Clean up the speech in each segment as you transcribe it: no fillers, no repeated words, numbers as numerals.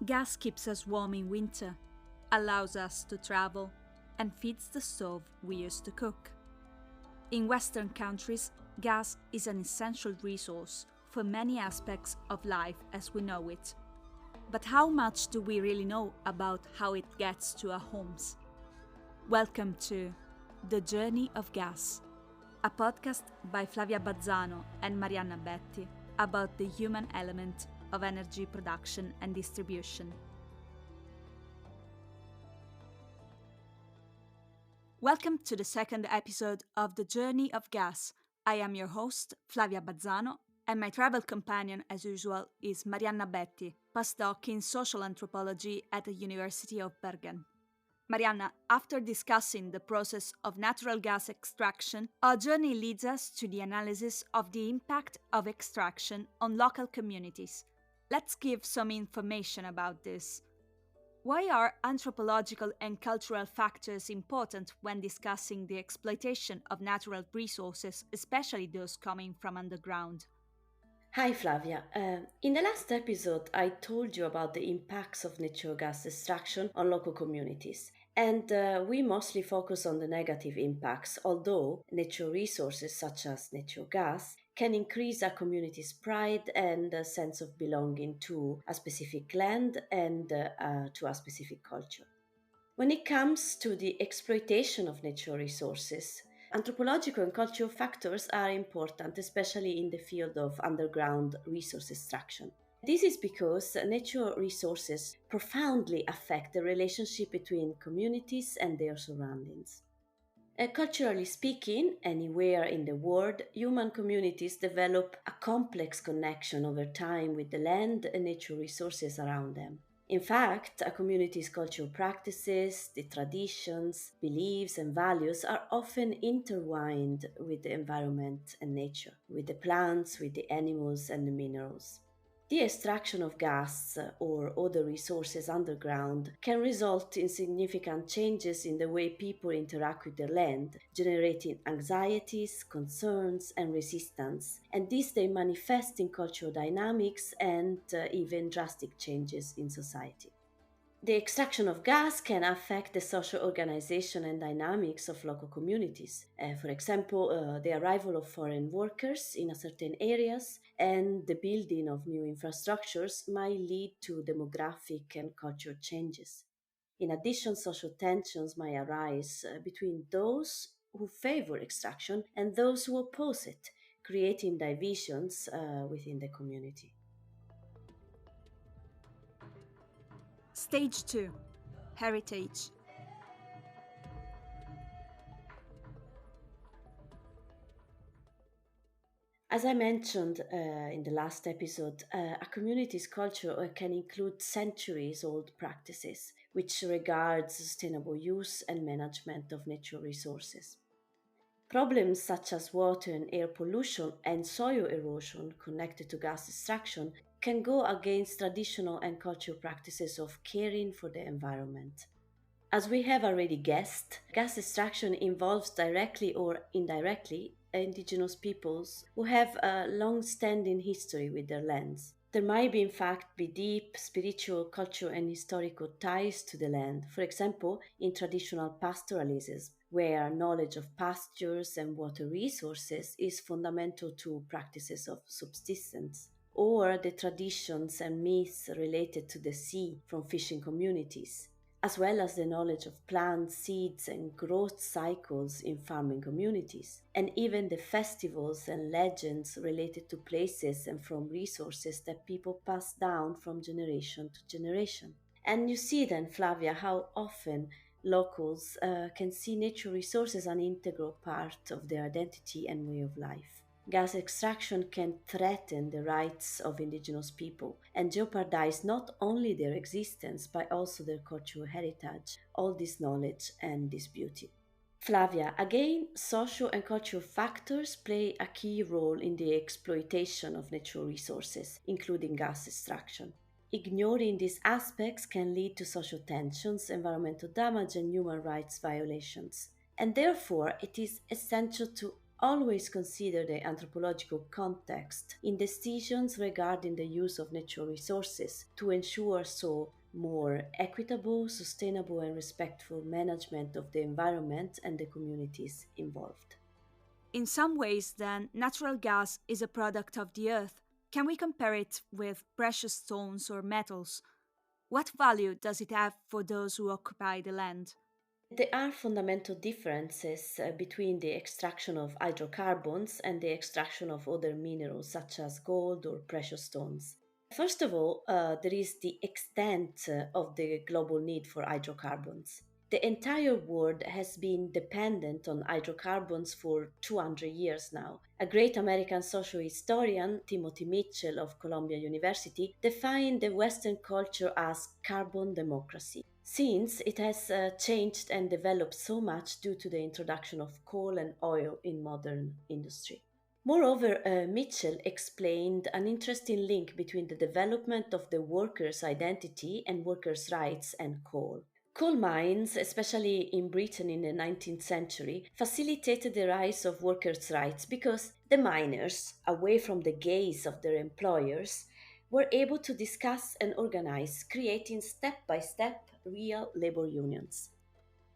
Gas keeps us warm in winter, allows us to travel, and feeds the stove we use to cook. In Western countries, gas is an essential resource for many aspects of life as we know it. But how much do we really know about how it gets to our homes? Welcome to The Journey of Gas, a podcast by Flavia Bazzano and Marianna Betti about the human element of energy production and distribution. Welcome to the second episode of The Journey of Gas. I am your host, Flavia Bazzano, and my travel companion, as usual, is Marianna Betti, postdoc in social anthropology at the University of Bergen. Marianna, after discussing the process of natural gas extraction, our journey leads us to the analysis of the impact of extraction on local communities. Let's give some information about this. Why are anthropological and cultural factors important when discussing the exploitation of natural resources, especially those coming from underground? Hi Flavia. In the last episode, I told you about the impacts of natural gas extraction on local communities. And we mostly focus on the negative impacts, although natural resources such as natural gas can increase a community's pride and a sense of belonging to a specific land and to a specific culture. When it comes to the exploitation of natural resources, anthropological and cultural factors are important, especially in the field of underground resource extraction. This is because natural resources profoundly affect the relationship between communities and their surroundings. Culturally speaking, anywhere in the world, human communities develop a complex connection over time with the land and natural resources around them. In fact, a community's cultural practices, the traditions, beliefs, and values are often intertwined with the environment and nature, with the plants, with the animals, and the minerals. The extraction of gas or other resources underground can result in significant changes in the way people interact with their land, generating anxieties, concerns, and resistance. And these they manifest in cultural dynamics and even drastic changes in society. The extraction of gas can affect the social organization and dynamics of local communities. For example, the arrival of foreign workers in certain areas and the building of new infrastructures might lead to demographic and cultural changes. In addition, social tensions might arise between those who favor extraction and those who oppose it, creating divisions within the community. Stage 2. Heritage. As I mentioned in the last episode, a community's culture can include centuries old practices which regard sustainable use and management of natural resources. Problems such as water and air pollution and soil erosion connected to gas extraction can go against traditional and cultural practices of caring for the environment. As we have already guessed, gas extraction involves directly or indirectly indigenous peoples who have a long-standing history with their lands. There might in fact be deep spiritual, cultural and historical ties to the land, for example, in traditional pastoralism, where knowledge of pastures and water resources is fundamental to practices of subsistence, or the traditions and myths related to the sea from fishing communities, as well as the knowledge of plants, seeds, and growth cycles in farming communities, and even the festivals and legends related to places and from resources that people pass down from generation to generation. And you see then, Flavia, how often locals can see natural resources as an integral part of their identity and way of life. Gas extraction can threaten the rights of indigenous people and jeopardize not only their existence but also their cultural heritage, all this knowledge and this beauty. Flavia, again, social and cultural factors play a key role in the exploitation of natural resources, including gas extraction. Ignoring these aspects can lead to social tensions, environmental damage, and human rights violations. And therefore, it is essential to always consider the anthropological context in decisions regarding the use of natural resources to ensure more equitable, sustainable, and respectful management of the environment and the communities involved. In some ways, then, natural gas is a product of the earth. Can we compare it with precious stones or metals? What value does it have for those who occupy the land? There are fundamental differences between the extraction of hydrocarbons and the extraction of other minerals such as gold or precious stones. First of all, there is the extent of the global need for hydrocarbons. The entire world has been dependent on hydrocarbons for 200 years now. A great American social historian, Timothy Mitchell of Columbia University, defined the Western culture as carbon democracy, since it has changed and developed so much due to the introduction of coal and oil in modern industry. Moreover, Mitchell explained an interesting link between the development of the worker's identity and workers' rights and coal. Coal mines, especially in Britain in the 19th century, facilitated the rise of workers' rights because the miners, away from the gaze of their employers, were able to discuss and organize, creating step by step real labor unions.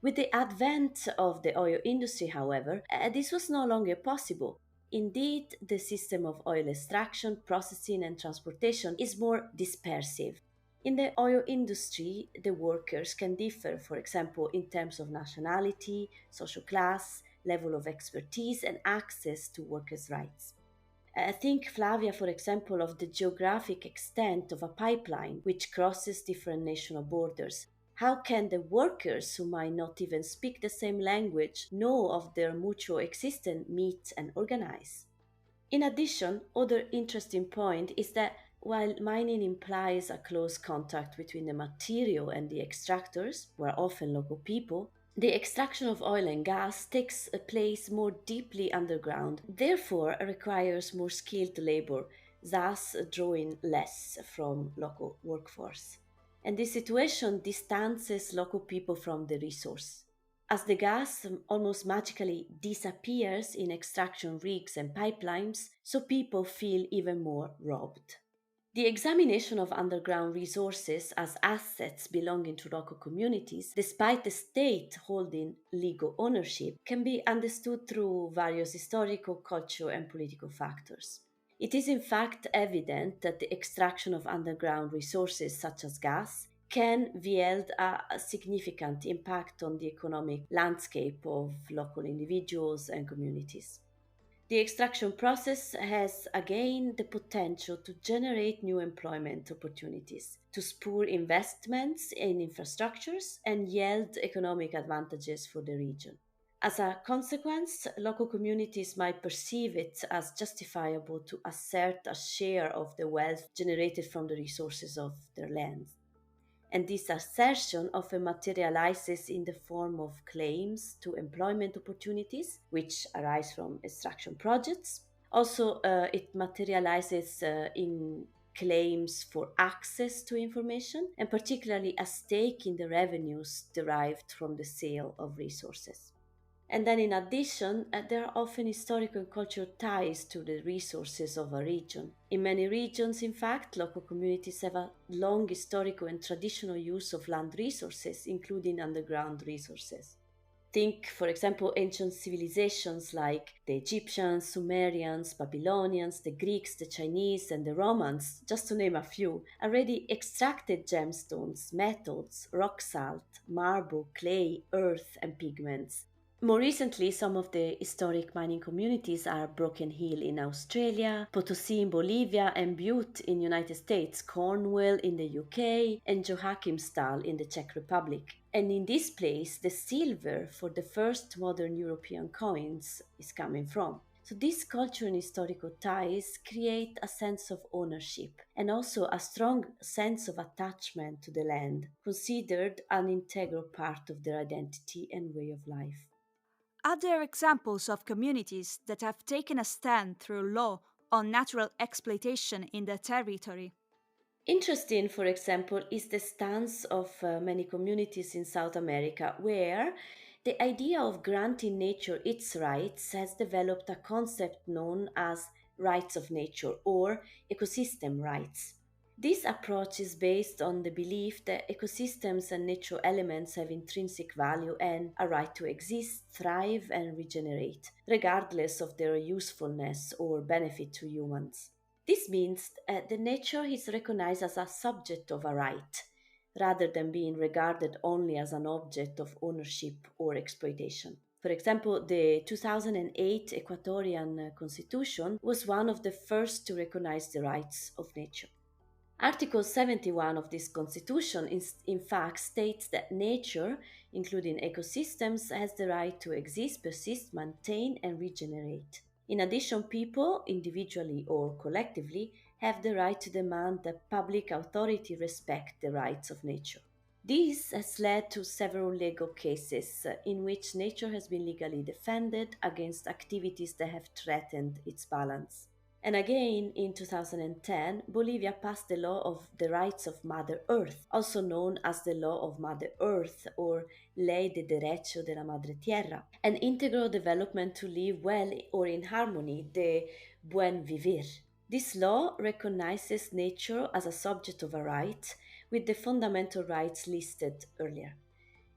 With the advent of the oil industry, however, this was no longer possible. Indeed, the system of oil extraction, processing, and transportation is more dispersive. In the oil industry, the workers can differ, for example, in terms of nationality, social class, level of expertise, and access to workers' rights. Think, Flavia, for example, of the geographic extent of a pipeline which crosses different national borders. How can the workers who might not even speak the same language know of their mutual existence, meet, and organize? In addition, other interesting point is that while mining implies a close contact between the material and the extractors, who are often local people, the extraction of oil and gas takes place more deeply underground, therefore requires more skilled labor, thus drawing less from local workforce. And this situation distances local people from the resource. As the gas almost magically disappears in extraction rigs and pipelines, so people feel even more robbed. The examination of underground resources as assets belonging to local communities, despite the state holding legal ownership, can be understood through various historical, cultural, and political factors. It is in fact evident that the extraction of underground resources such as gas can wield a significant impact on the economic landscape of local individuals and communities. The extraction process has again the potential to generate new employment opportunities, to spur investments in infrastructures, and yield economic advantages for the region. As a consequence, local communities might perceive it as justifiable to assert a share of the wealth generated from the resources of their lands. And this assertion often materializes in the form of claims to employment opportunities, which arise from extraction projects. Also, it materializes in claims for access to information, and particularly a stake in the revenues derived from the sale of resources. And then, in addition, there are often historical and cultural ties to the resources of a region. In many regions, in fact, local communities have a long historical and traditional use of land resources, including underground resources. Think, for example, ancient civilizations like the Egyptians, Sumerians, Babylonians, the Greeks, the Chinese, and the Romans, just to name a few, already extracted gemstones, metals, rock salt, marble, clay, earth, and pigments. More recently, some of the historic mining communities are Broken Hill in Australia, Potosi in Bolivia, and Butte in United States, Cornwall in the UK, and Joachimsthal in the Czech Republic. And in this place, the silver for the first modern European coins is coming from. So these cultural and historical ties create a sense of ownership and also a strong sense of attachment to the land, considered an integral part of their identity and way of life. Are there examples of communities that have taken a stand through law on natural exploitation in their territory? Interesting, for example, is the stance of many communities in South America where The idea of granting nature its rights has developed a concept known as rights of nature or ecosystem rights. This approach is based on the belief that ecosystems and natural elements have intrinsic value and a right to exist, thrive, and regenerate, regardless of their usefulness or benefit to humans. This means that nature is recognized as a subject of a right, rather than being regarded only as an object of ownership or exploitation. For example, the 2008 Ecuadorian constitution was one of the first to recognize the rights of nature. Article 71 of this constitution in fact states that nature, including ecosystems, has the right to exist, persist, maintain, and regenerate. In addition, people, individually or collectively, have the right to demand that public authority respect the rights of nature. This has led to several legal cases in which nature has been legally defended against activities that have threatened its balance. And again, in 2010, Bolivia passed the law of the rights of Mother Earth, also known as the Law of Mother Earth or Ley de Derecho de la Madre Tierra, an integral development to live well or in harmony, the buen vivir. This law recognizes nature as a subject of a right, with the fundamental rights listed earlier.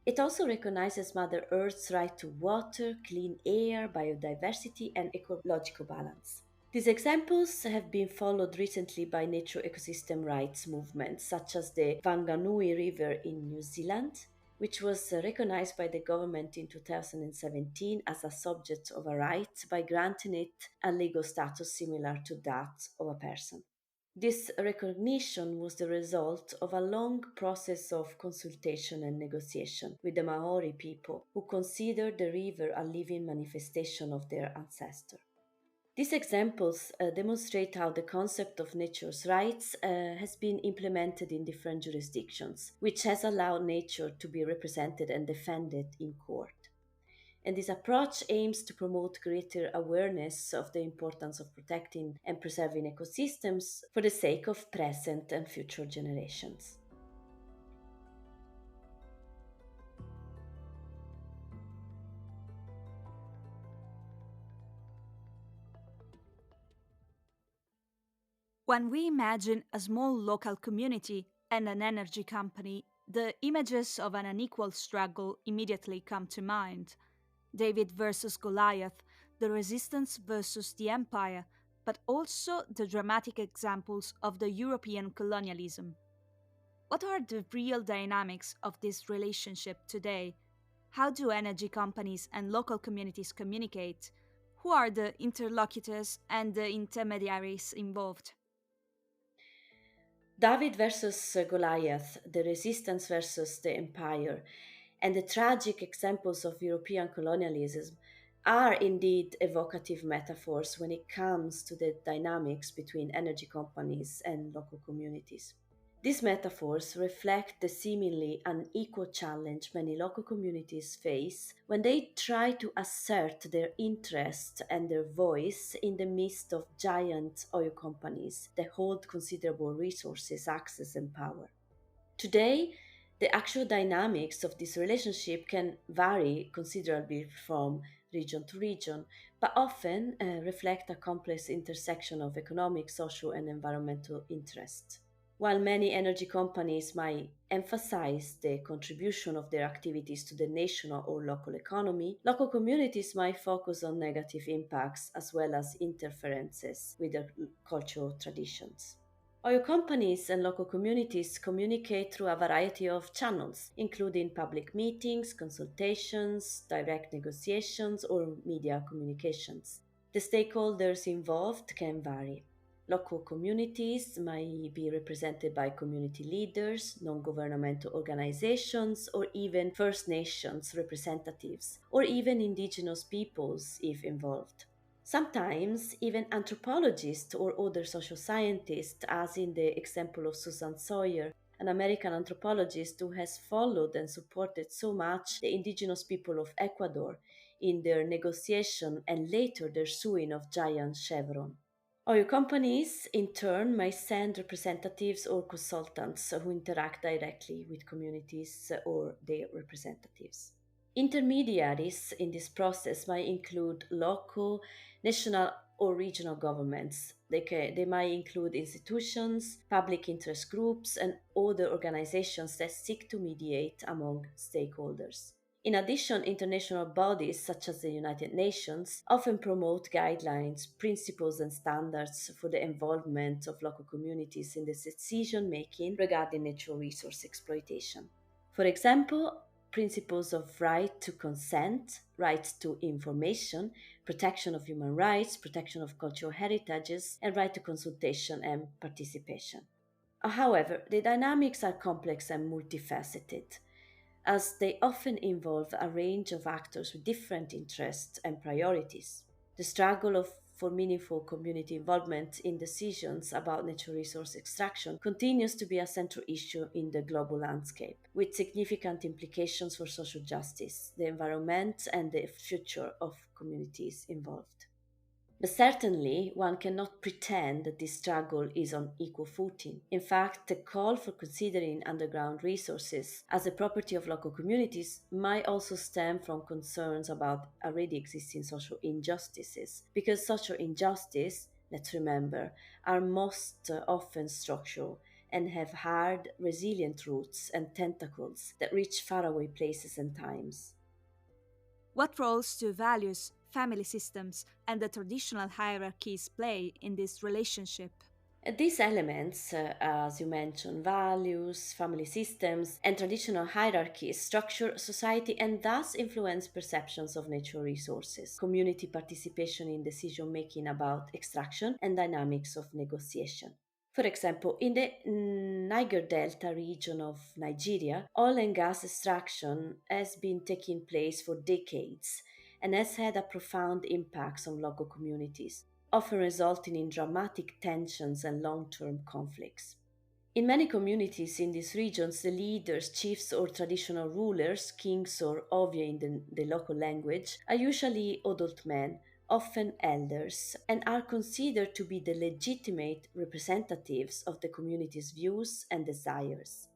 It also recognizes Mother Earth's right to water, clean air, biodiversity, and ecological balance. These examples have been followed recently by nature ecosystem rights movements, such as the Whanganui River in New Zealand, which was recognized by the government in 2017 as a subject of a right by granting it a legal status similar to that of a person. This recognition was the result of a long process of consultation and negotiation with the Maori people, who considered the river a living manifestation of their ancestor. These examples demonstrate how the concept of nature's rights has been implemented in different jurisdictions, which has allowed nature to be represented and defended in court. And this approach aims to promote greater awareness of the importance of protecting and preserving ecosystems for the sake of present and future generations. When we imagine a small local community and an energy company, the images of an unequal struggle immediately come to mind. David versus Goliath, the resistance versus the empire, but also the dramatic examples of the European colonialism. What are the real dynamics of this relationship today? How do energy companies and local communities communicate? Who are the interlocutors and the intermediaries involved? David versus Goliath, the resistance versus the empire, and the tragic examples of European colonialism are indeed evocative metaphors when it comes to the dynamics between energy companies and local communities. These metaphors reflect the seemingly unequal challenge many local communities face when they try to assert their interest and their voice in the midst of giant oil companies that hold considerable resources, access, and power. Today, the actual dynamics of this relationship can vary considerably from region to region, but often reflect a complex intersection of economic, social, and environmental interests. While many energy companies might emphasize the contribution of their activities to the national or local economy, local communities might focus on negative impacts as well as interferences with their cultural traditions. Oil companies and local communities communicate through a variety of channels, including public meetings, consultations, direct negotiations, or media communications. The stakeholders involved can vary. Local communities might be represented by community leaders, non governmental organizations, or even First Nations representatives, or even indigenous peoples if involved. Sometimes, even anthropologists or other social scientists, as in the example of Susan Sawyer, an American anthropologist who has followed and supported so much the indigenous people of Ecuador in their negotiation and later their suing of giant Chevron. Oil companies, in turn, may send representatives or consultants who interact directly with communities or their representatives. Intermediaries in this process might include local, national, or regional governments. They might include institutions, public interest groups, and other organizations that seek to mediate among stakeholders. In addition, international bodies such as the United Nations often promote guidelines, principles, and standards for the involvement of local communities in the decision making regarding natural resource exploitation. For example, principles of right to consent, right to information, protection of human rights, protection of cultural heritages, and right to consultation and participation. However, the dynamics are complex and multifaceted, as they often involve a range of actors with different interests and priorities. The for meaningful community involvement in decisions about natural resource extraction continues to be a central issue in the global landscape, with significant implications for social justice, the environment, and the future of communities involved. But certainly, one cannot pretend that this struggle is on equal footing. In fact, the call for considering underground resources as the property of local communities might also stem from concerns about already existing social injustices. Because social injustice, let's remember, are most often structural and have hard, resilient roots and tentacles that reach faraway places and times. What roles do values, family systems, and the traditional hierarchies play in this relationship? These elements, as you mentioned, values, family systems, and traditional hierarchies structure society and thus influence perceptions of natural resources, community participation in decision making about extraction, and dynamics of negotiation. For example, in the Niger Delta region of Nigeria, oil and gas extraction has been taking place for decades and has had a profound impact on local communities, often resulting in dramatic tensions and long term conflicts. In many communities in these regions, the leaders, chiefs, or traditional rulers, kings or ovia in the local language, are usually adult men, often elders, and are considered to be the legitimate representatives of the community's views and desires.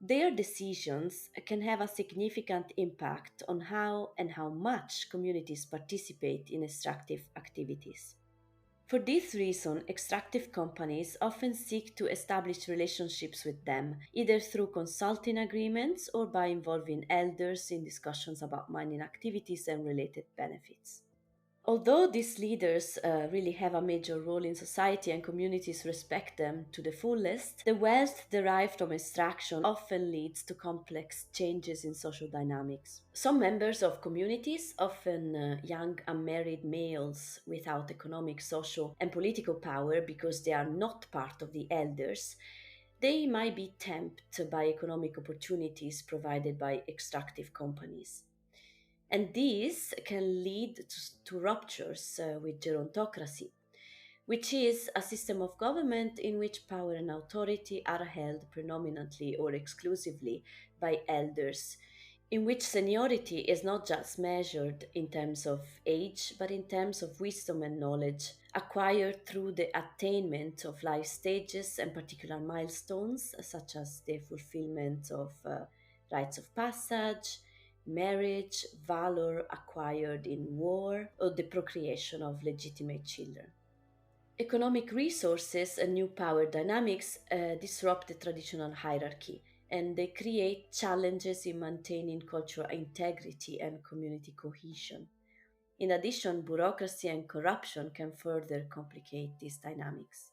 Their decisions can have a significant impact on how and how much communities participate in extractive activities. For this reason, extractive companies often seek to establish relationships with them, either through consulting agreements or by involving elders in discussions about mining activities and related benefits. Although these leaders really have a major role in society and communities respect them to the fullest, the wealth derived from extraction often leads to complex changes in social dynamics. Some members of communities, often young unmarried males without economic, social, and political power because they are not part of the elders, they might be tempted by economic opportunities provided by extractive companies. And these can lead to ruptures with gerontocracy, which is a system of government in which power and authority are held predominantly or exclusively by elders, in which seniority is not just measured in terms of age, but in terms of wisdom and knowledge acquired through the attainment of life stages and particular milestones, such as the fulfillment of rites of passage, marriage, valor acquired in war, or the procreation of legitimate children. Economic resources and new power dynamics disrupt the traditional hierarchy, and they create challenges in maintaining cultural integrity and community cohesion. In addition, bureaucracy and corruption can further complicate these dynamics.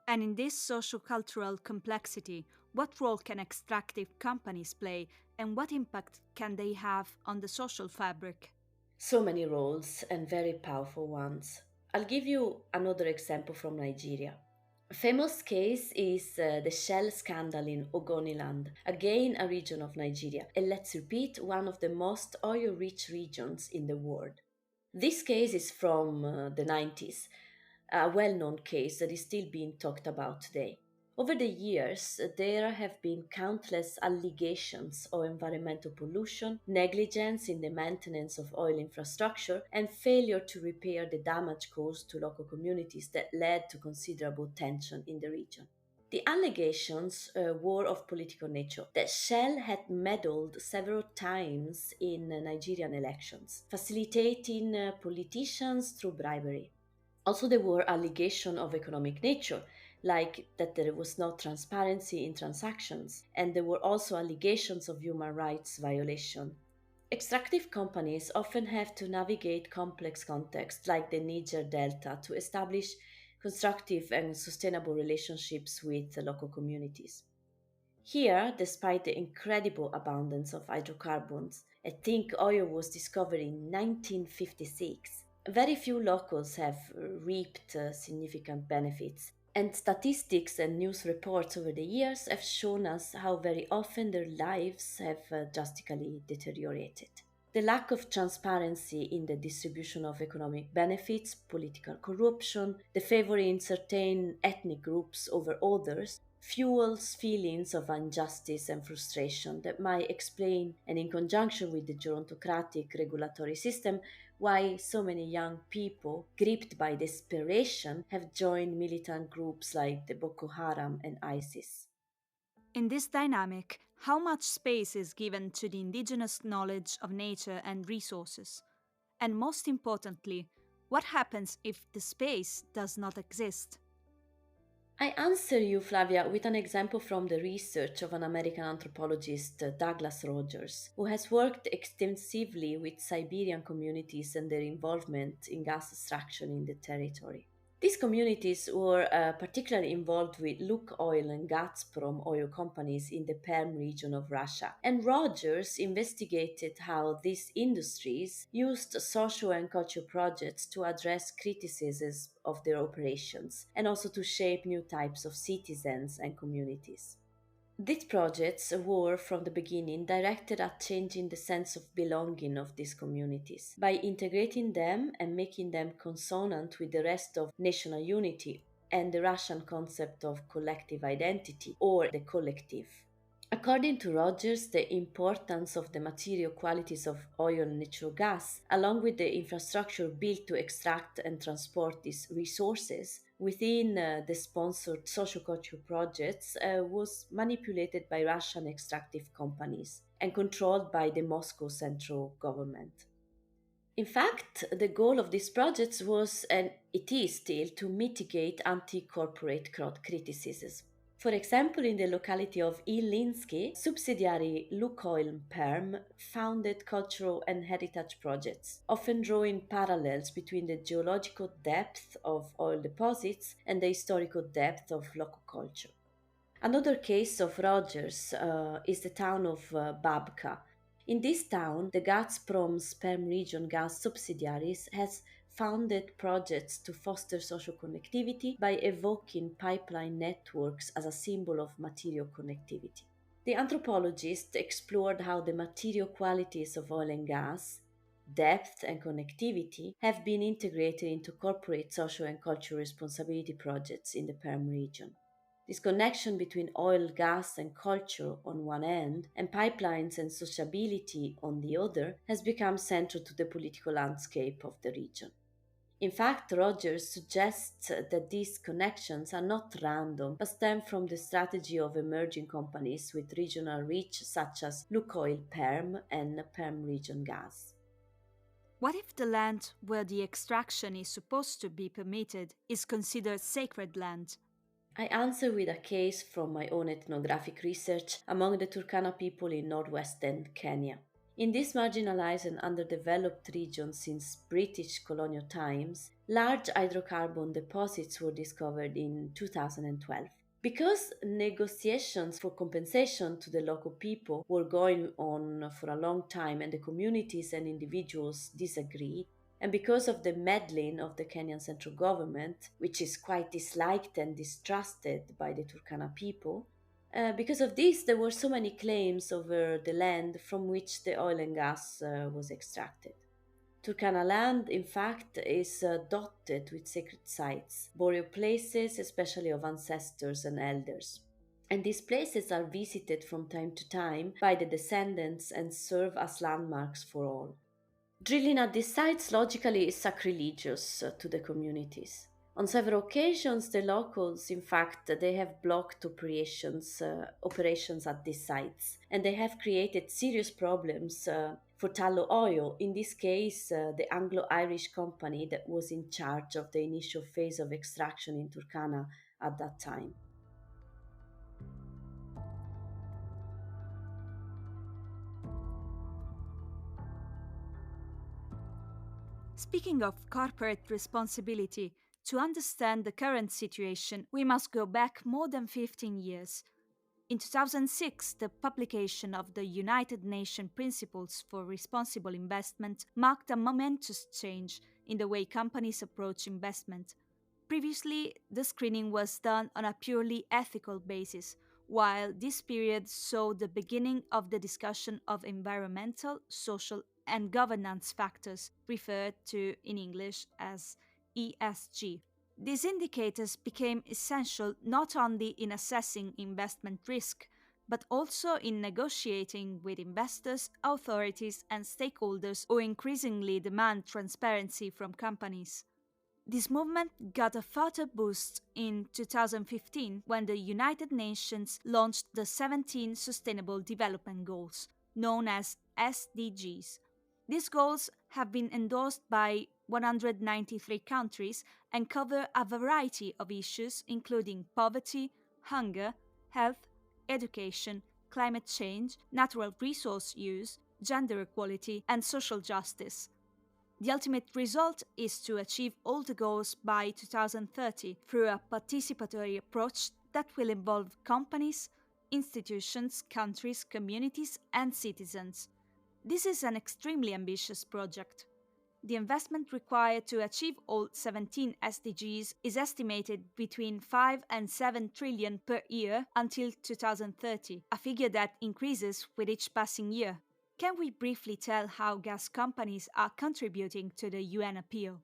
And in this socio-cultural complexity, what role can extractive companies play and what impact can they have on the social fabric? So many roles and very powerful ones. I'll give you another example from Nigeria. A famous case is the Shell scandal in Ogoniland, again a region of Nigeria, and let's repeat, one of the most oil rich regions in the world. This case is from the 90s, a well known case that is still being talked about today. Over the years, there have been countless allegations of environmental pollution, negligence in the maintenance of oil infrastructure, and failure to repair the damage caused to local communities that led to considerable tension in the region. The allegations were of political nature. That Shell had meddled several times in Nigerian elections, facilitating politicians through bribery. Also, there were allegations of economic nature, like that there was no transparency in transactions, and there were also allegations of human rights violation. Extractive companies often have to navigate complex contexts like the Niger Delta to establish constructive and sustainable relationships with the local communities. Here, despite the incredible abundance of hydrocarbons, I think oil was discovered in 1956. Very few locals have reaped significant benefits, and statistics and news reports over the years have shown us how very often their lives have drastically deteriorated. The lack of transparency in the distribution of economic benefits, political corruption, the favoring certain ethnic groups over others fuels feelings of injustice and frustration that might explain, and in conjunction with the gerontocratic regulatory system, why so many young people, gripped by desperation, have joined militant groups like the Boko Haram and ISIS. In this dynamic, how much space is given to the indigenous knowledge of nature and resources? And most importantly, what happens if the space does not exist? I answer you, Flavia, with an example from the research of an American anthropologist, Douglas Rogers, who has worked extensively with Siberian communities and their involvement in gas extraction in the territory. These communities were particularly involved with Lukoil and Gazprom oil companies in the Perm region of Russia. And Rogers investigated how these industries used social and cultural projects to address criticisms of their operations and also to shape new types of citizens and communities. These projects were, from the beginning, directed at changing the sense of belonging of these communities by integrating them and making them consonant with the rest of national unity and the Russian concept of collective identity or the collective. According to Rogers, the importance of the material qualities of oil and natural gas, along with the infrastructure built to extract and transport these resources within the sponsored sociocultural projects, was manipulated by Russian extractive companies and controlled by the Moscow central government. In fact, the goal of these projects was, and it is still, to mitigate anti corporate criticism. For example, in the locality of Ilinsky, subsidiary Lukoil Perm founded cultural and heritage projects, often drawing parallels between the geological depth of oil deposits and the historical depth of local culture. Another case of Rogers is the town of Babka. In this town, the Gazprom's Perm region gas subsidiaries has founded projects to foster social connectivity by evoking pipeline networks as a symbol of material connectivity. The anthropologist explored how the material qualities of oil and gas, depth and connectivity, have been integrated into corporate social and cultural responsibility projects in the Perm region. This connection between oil, gas, and culture on one end, and pipelines and sociability on the other, has become central to the political landscape of the region. In fact, Rogers suggests that these connections are not random, but stem from the strategy of emerging companies with regional reach, such as Lukoil Perm and Perm Region Gas. What if the land where the extraction is supposed to be permitted is considered sacred land? I answer with a case from my own ethnographic research among the Turkana people in northwestern Kenya. In this marginalized and underdeveloped region since British colonial times, large hydrocarbon deposits were discovered in 2012. Because negotiations for compensation to the local people were going on for a long time and the communities and individuals disagreed, and because of the meddling of the Kenyan central government, which is quite disliked and distrusted by the Turkana people, because of this, there were so many claims over the land from which the oil and gas was extracted. Turkana land, in fact, is dotted with sacred sites, burial places, especially of ancestors and elders. And these places are visited from time to time by the descendants and serve as landmarks for all. Drilling at these sites logically is sacrilegious to the communities. On several occasions, the locals, in fact, they have blocked operations at these sites, and they have created serious problems for tallow oil. In this case, the Anglo-Irish company that was in charge of the initial phase of extraction in Turkana at that time. Speaking of corporate responsibility, to understand the current situation, we must go back more than 15 years. In 2006, the publication of the United Nations Principles for Responsible Investment marked a momentous change in the way companies approach investment. Previously, the screening was done on a purely ethical basis, while this period saw the beginning of the discussion of environmental, social, and governance factors, referred to in English as ESG. These indicators became essential not only in assessing investment risk, but also in negotiating with investors, authorities, and stakeholders who increasingly demand transparency from companies. This movement got a further boost in 2015 when the United Nations launched the 17 Sustainable Development Goals, known as SDGs. These goals have been endorsed by 193 countries and cover a variety of issues including poverty, hunger, health, education, climate change, natural resource use, gender equality, and social justice. The ultimate result is to achieve all the goals by 2030 through a participatory approach that will involve companies, institutions, countries, communities, and citizens. This is an extremely ambitious project. The investment required to achieve all 17 SDGs is estimated between 5 and 7 trillion per year until 2030, a figure that increases with each passing year. Can we briefly tell how gas companies are contributing to the UN appeal?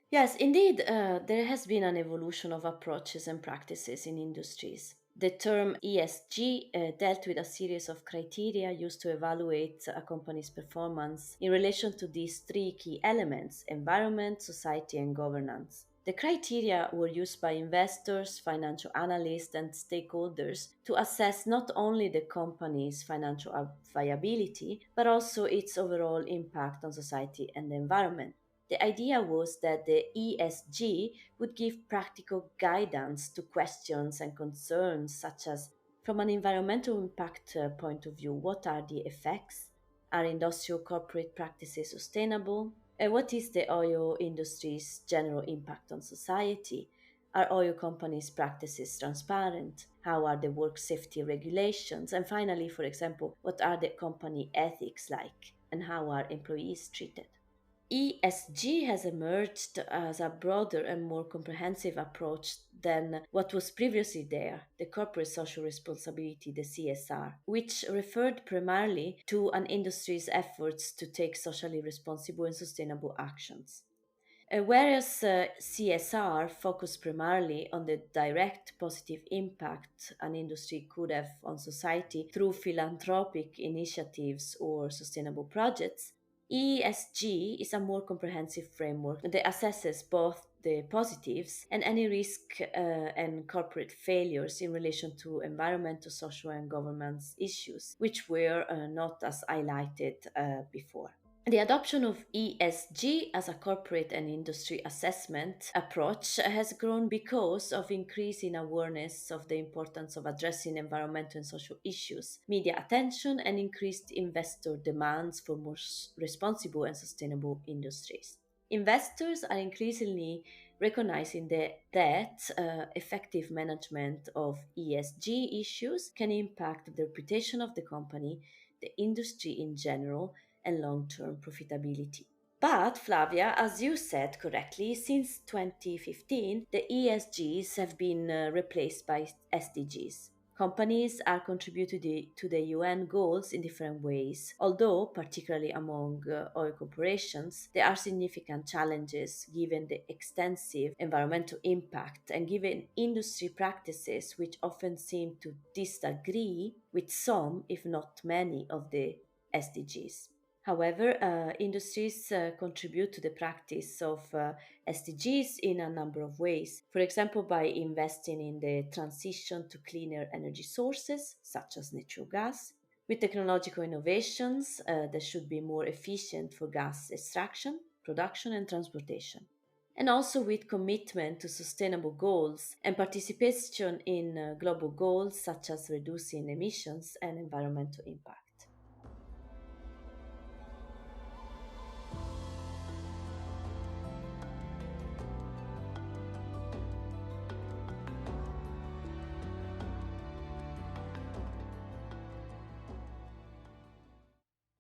Yes, indeed, there has been an evolution of approaches and practices in industries. The term ESG dealt with a series of criteria used to evaluate a company's performance in relation to these three key elements: environment, society, and governance. The criteria were used by investors, financial analysts, and stakeholders to assess not only the company's financial viability, but also its overall impact on society and the environment. The idea was that the ESG would give practical guidance to questions and concerns such as, from an environmental impact point of view, what are the effects? Are industrial corporate practices sustainable? And what is the oil industry's general impact on society? Are oil companies' practices transparent? How are the work safety regulations? And finally, for example, what are the company ethics like? And how are employees treated? ESG has emerged as a broader and more comprehensive approach than what was previously there, the corporate social responsibility, the CSR, which referred primarily to an industry's efforts to take socially responsible and sustainable actions. Whereas CSR focused primarily on the direct positive impact an industry could have on society through philanthropic initiatives or sustainable projects, ESG is a more comprehensive framework that assesses both the positives and any risk and corporate failures in relation to environmental, social, and governance issues, which were not as highlighted before. The adoption of ESG as a corporate and industry assessment approach has grown because of increasing awareness of the importance of addressing environmental and social issues, media attention, and increased investor demands for more responsible and sustainable industries. Investors are increasingly recognizing that effective management of ESG issues can impact the reputation of the company, the industry in general, and long term profitability. But, Flavia, as you said correctly, since 2015, the ESGs have been replaced by SDGs. Companies are contributing to the UN goals in different ways, although, particularly among oil corporations, there are significant challenges given the extensive environmental impact and given industry practices which often seem to disagree with some, if not many, of the SDGs. However, industries contribute to the practice of SDGs in a number of ways. For example, by investing in the transition to cleaner energy sources, such as natural gas, with technological innovations that should be more efficient for gas extraction, production, and transportation. And also with commitment to sustainable goals and participation in global goals such as reducing emissions and environmental impact.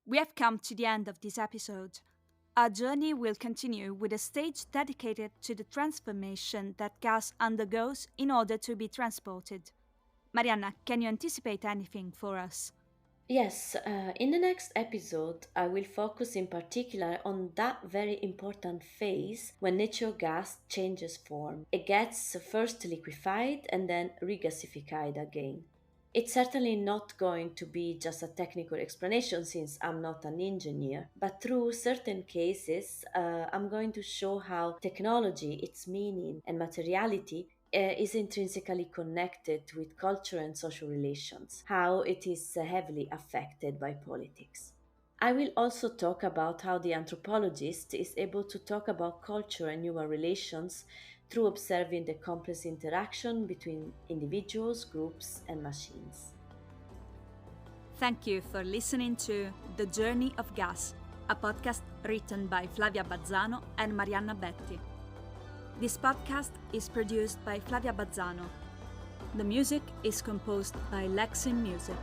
We have come to the end of this episode. Our journey will continue with a stage dedicated to the transformation that gas undergoes in order to be transported. Marianna, can you anticipate anything for us? Yes, in the next episode, I will focus in particular on that very important phase when natural gas changes form. It gets first liquefied and then regasified again. It's certainly not going to be just a technical explanation since I'm not an engineer, but through certain cases, I'm going to show how technology, its meaning, and materiality is intrinsically connected with culture and social relations, how it is heavily affected by politics. I will also talk about how the anthropologist is able to talk about culture and human relations through observing the complex interaction between individuals, groups, and machines. Thank you for listening to The Journey of Gas, a podcast written by Flavia Bazzano and Marianna Betti. This podcast is produced by Flavia Bazzano. The music is composed by Lexin Music.